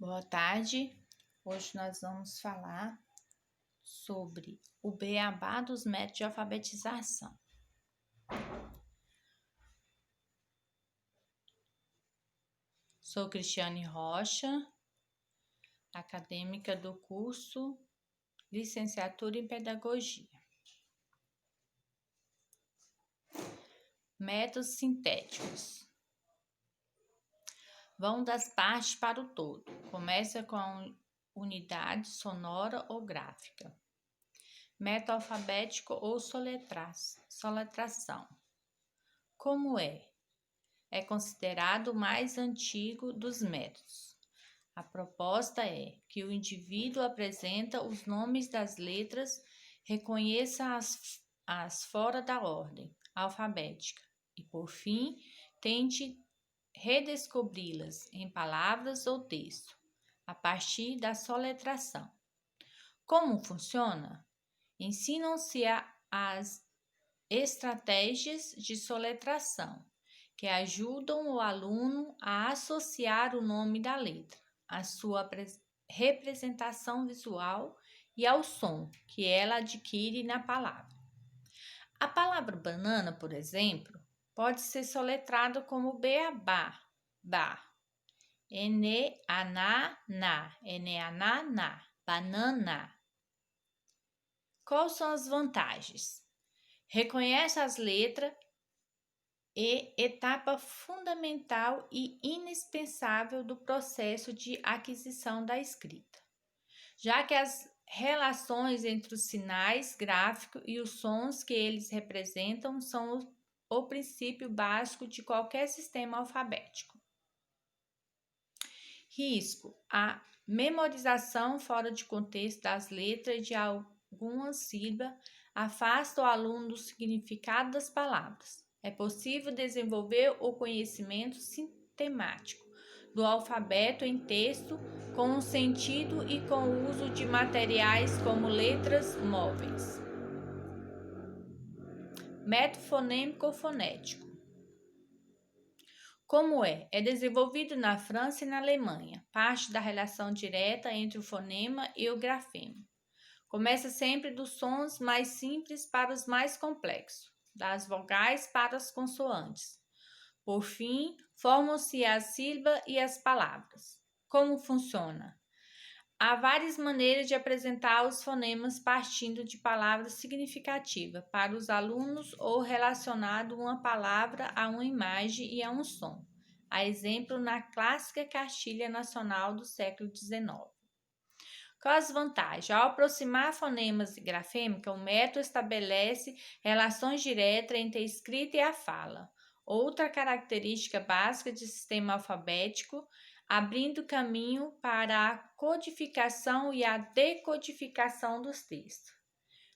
Boa tarde. Hoje nós vamos falar sobre o beabá dos métodos de alfabetização. Sou Cristiane Rocha, acadêmica do curso Licenciatura em Pedagogia. Métodos sintéticos. Vão das partes para o todo. Começa com a unidade sonora ou gráfica. Método alfabético ou soletração. Como é? É considerado o mais antigo dos métodos. A proposta é que o indivíduo apresenta os nomes das letras, reconheça as fora da ordem alfabética e, por fim, tente redescobri-las em palavras ou texto, a partir da soletração. Como funciona? Ensinam-se as estratégias de soletração, que ajudam o aluno a associar o nome da letra, à sua representação visual e ao som que ela adquire na palavra. A palavra banana, por exemplo, pode ser soletrada como beabá, ba, eneaná, banana. Quais são as vantagens? Reconhece as letras e etapa fundamental e indispensável do processo de aquisição da escrita, já que as relações entre os sinais gráficos e os sons que eles representam são o princípio básico de qualquer sistema alfabético. Risco: a memorização fora de contexto das letras de algumas sílabas afasta o aluno do significado das palavras. É possível desenvolver o conhecimento sistemático do alfabeto em texto com o sentido e com o uso de materiais como letras móveis. Método fonêmico-fonético. Como é? É desenvolvido na França e na Alemanha, parte da relação direta entre o fonema e o grafema. Começa sempre dos sons mais simples para os mais complexos, das vogais para as consoantes. Por fim, formam-se as sílabas e as palavras. Como funciona? Há várias maneiras de apresentar os fonemas partindo de palavras significativas para os alunos ou relacionado uma palavra a uma imagem e a um som. A exemplo na clássica cartilha nacional do século XIX. Quais as vantagens? Ao aproximar fonemas e grafêmica, o método estabelece relações diretas entre a escrita e a fala. Outra característica básica de sistema alfabético, abrindo caminho para a codificação e a decodificação dos textos.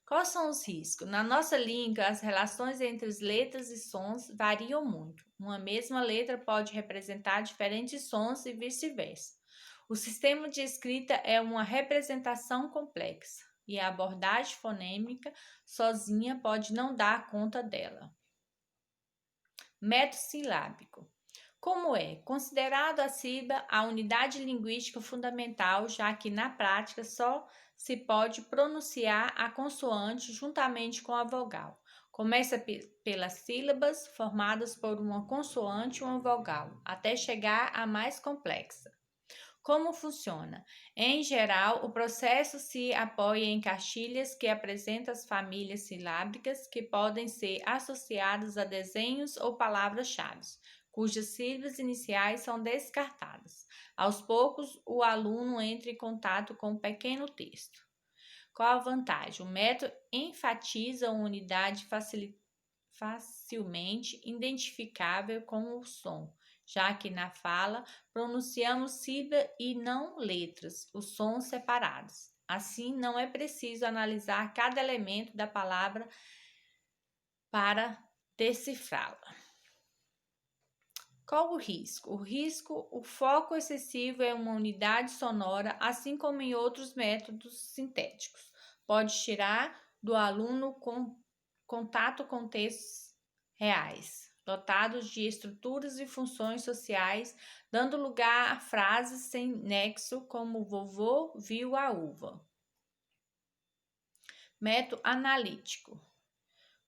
Quais são os riscos? Na nossa língua, as relações entre as letras e sons variam muito. Uma mesma letra pode representar diferentes sons e vice-versa. O sistema de escrita é uma representação complexa e a abordagem fonêmica sozinha pode não dar conta dela. Método silábico. Como é? Considerado a sílaba a unidade linguística fundamental, já que na prática só se pode pronunciar a consoante juntamente com a vogal. Começa pelas sílabas formadas por uma consoante e uma vogal, até chegar à mais complexa. Como funciona? Em geral, o processo se apoia em cartilhas que apresentam as famílias silábicas que podem ser associadas a desenhos ou palavras-chave, cujas sílabas iniciais são descartadas. Aos poucos, o aluno entra em contato com um pequeno texto. Qual a vantagem? O método enfatiza uma unidade facilmente identificável com o som, já que na fala pronunciamos sílabas e não letras, os sons separados. Assim, não é preciso analisar cada elemento da palavra para decifrá-la. Qual o risco? O foco excessivo é uma unidade sonora, assim como em outros métodos sintéticos. Pode tirar do aluno contato com textos reais, dotados de estruturas e funções sociais dando lugar a frases sem nexo como vovô viu a uva. Método analítico.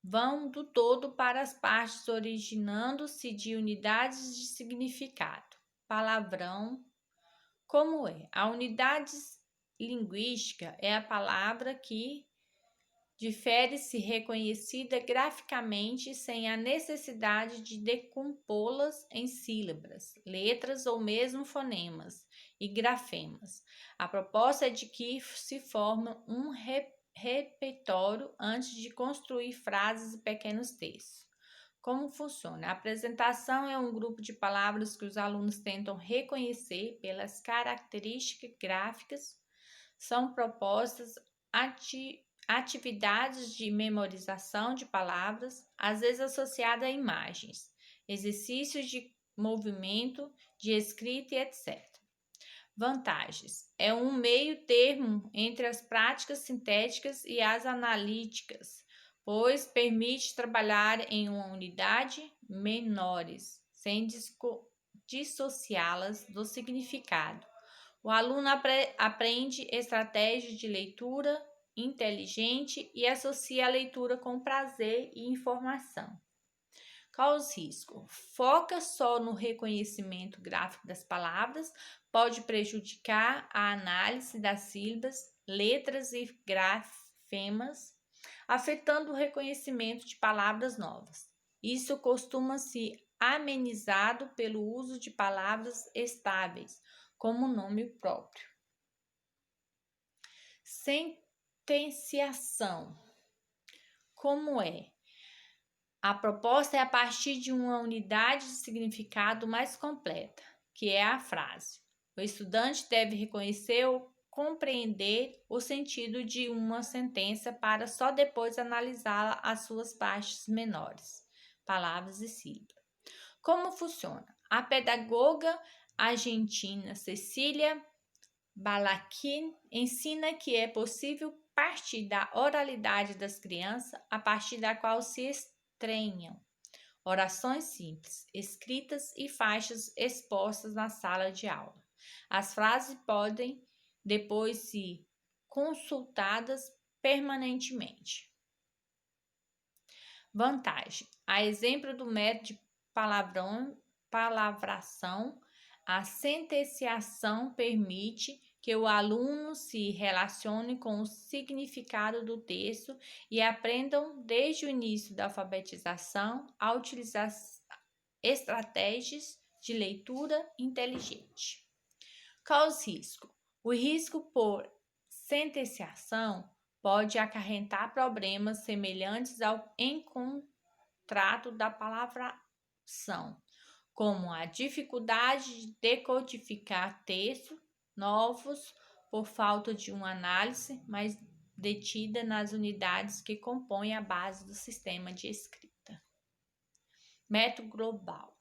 Vão do todo para as partes, originando-se de unidades de significado. Palavrão. Como é? A unidade linguística é a palavra que difere-se reconhecida graficamente sem a necessidade de decompô-las em sílabas, letras ou mesmo fonemas e grafemas. A proposta é de que se forme um repertório antes de construir frases e pequenos textos. Como funciona? A apresentação é um grupo de palavras que os alunos tentam reconhecer pelas características gráficas. São propostas atividades de memorização de palavras, às vezes associadas a imagens, exercícios de movimento, de escrita e etc. Vantagens. É um meio termo entre as práticas sintéticas e as analíticas, pois permite trabalhar em uma unidade menores, sem dissociá-las do significado. O aluno aprende estratégias de leitura inteligente e associa a leitura com prazer e informação. Qual os riscos? Foca só no reconhecimento gráfico das palavras, pode prejudicar a análise das sílabas, letras e grafemas, afetando o reconhecimento de palavras novas. Isso costuma ser amenizado pelo uso de palavras estáveis, como o nome próprio. Sentenciação. Como é? A proposta é a partir de uma unidade de significado mais completa, que é a frase. O estudante deve reconhecer ou compreender o sentido de uma sentença para só depois analisá-la as suas partes menores, palavras e sílabas. Como funciona? A pedagoga argentina Cecília Balakin ensina que é possível partir da oralidade das crianças, a partir da qual se estranham orações simples, escritas e faixas expostas na sala de aula. As frases podem depois ser consultadas permanentemente. Vantagem. A exemplo do método de palavração, a sentenciação permite que o aluno se relacione com o significado do texto e aprendam desde o início da alfabetização a utilizar estratégias de leitura inteligente. Qual os riscos? O risco por sentenciação pode acarretar problemas semelhantes ao encontrado da palavração, como a dificuldade de decodificar textos novos por falta de uma análise mais detida nas unidades que compõem a base do sistema de escrita. Método global.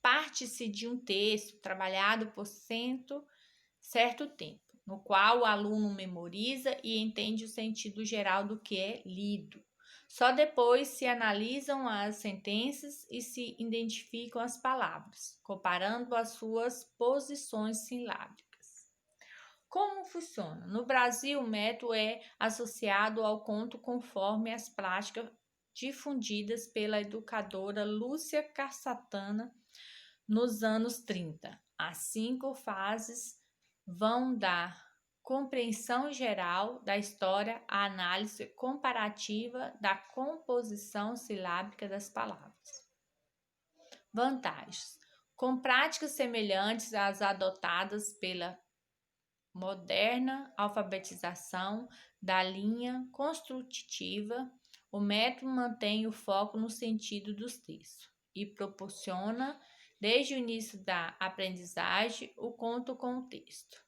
Parte-se de um texto trabalhado por certo tempo, no qual o aluno memoriza e entende o sentido geral do que é lido. Só depois se analisam as sentenças e se identificam as palavras, comparando as suas posições silábicas. Como funciona? No Brasil, o método é associado ao conto conforme as práticas difundidas pela educadora Lúcia Cassatana nos anos 30. As 5 fases vão da compreensão geral da história à análise comparativa da composição silábica das palavras. Vantagens. Com práticas semelhantes às adotadas pela moderna alfabetização da linha construtiva, o método mantém o foco no sentido dos textos e proporciona, desde o início da aprendizagem, o conto com o texto.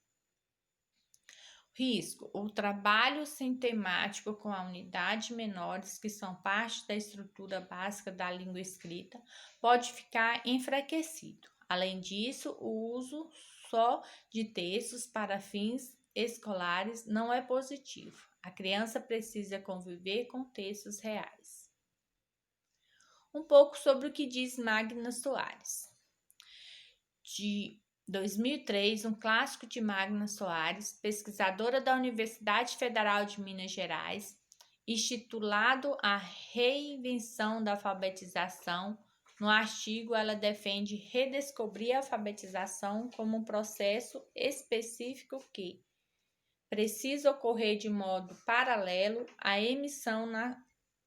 Risco. O trabalho sintemático com a unidade menores, que são parte da estrutura básica da língua escrita, pode ficar enfraquecido. Além disso, o uso só de textos para fins escolares não é positivo. A criança precisa conviver com textos reais. um pouco sobre o que diz Magna Soares. De 2003, um clássico de Magna Soares, pesquisadora da Universidade Federal de Minas Gerais, intitulado A Reinvenção da Alfabetização. No artigo, ela defende redescobrir a alfabetização como um processo específico que precisa ocorrer de modo paralelo à emissão na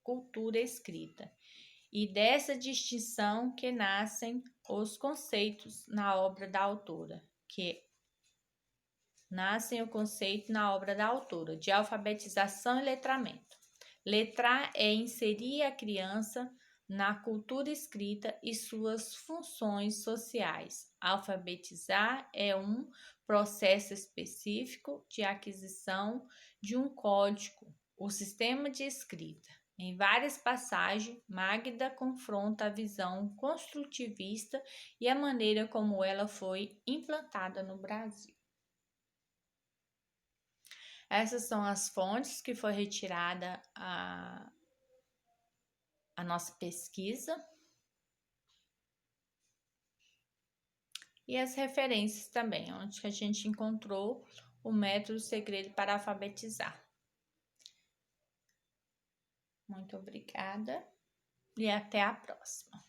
cultura escrita, e dessa distinção que nascem os conceitos na obra da autora, de alfabetização e letramento. Letrar é inserir a criança na cultura escrita e suas funções sociais. Alfabetizar é um processo específico de aquisição de um código, o sistema de escrita. Em várias passagens, Magda confronta a visão construtivista e a maneira como ela foi implantada no Brasil. Essas são as fontes que foi retirada a nossa pesquisa e as referências também, onde a gente encontrou o método segredo para alfabetizar. Muito obrigada e até a próxima.